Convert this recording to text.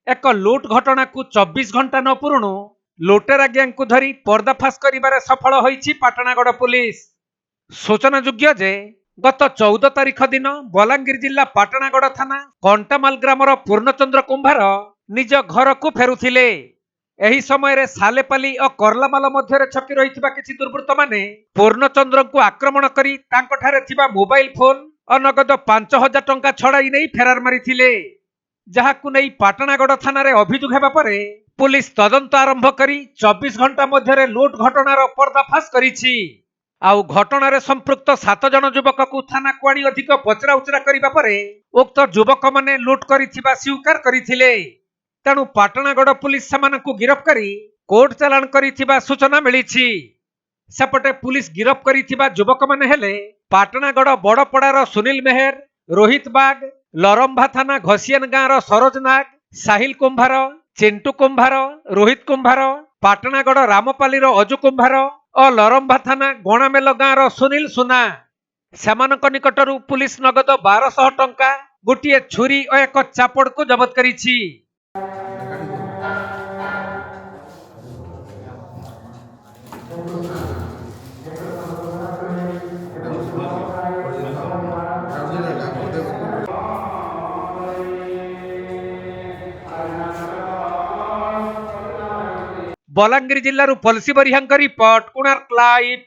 एक लुट घटना को 24 घंटा न पुरुणु लुटेरा गैंग को धरी पर्दाफाश करिबारे सफल होईछि पाटणागड़ पुलिस। सूचनायोग्य जे गत 14 तारिख दिन बलांगीर जिला पाटणागड़ थाना कंटामाल ग्रामर पूर्णचंद्र कुंभार निज घर को फेरुथिले। एही समय सालेपाली और करलामाल मध्य छकी रही किसी दुर्वृत्त माने पूर्णचंद्र को आक्रमण करी तांकठारे थिबा मोबाइल फोन और नगद 5000 टंका छड़ाई नहीं फेरार मारिथिले। जहाकु नहीं पाटणागड़ थाना रे अभियोग हेबा परे पुलिस तदंत आरंभ करी 24 घंटा मध्य लुट घटनार पर्दाफाश करिछि। आउ घटना रे संपृक्त 7 जन युवक को थाना को आनी अधिक पचरा उचरा करिबा परे उक्त युवक माने लुट करिथिबा स्वीकार करिथिले। तेणु पाटणागड़ पुलिस सेमानकु गिरफ करी कोर्ट चालान करिथिबा सूचना मिलिछि। सेपटे पुलिस गिरफ करिथिबा युवक माने हेले पाटणागड़ बड़पड़ार सुनील मेहर, रोहित बाग, लरंभा थाना घसियान गाँव सरोज नाग, साहिल कुंभार, चिंटू कुंभार, रोहित कुंभार, पाटणागड़ रामपाली अजु कुंभार और लरंभा थाना गणामेल गाँव सुनील सुना। सेमानक निकटरू पुलिस नगद 1200 टंका, गोटे छुरी और एक चापड़ को जबत करिछि। Balangir जिल्लारू Pazhassi बरिहांक report, Konark live.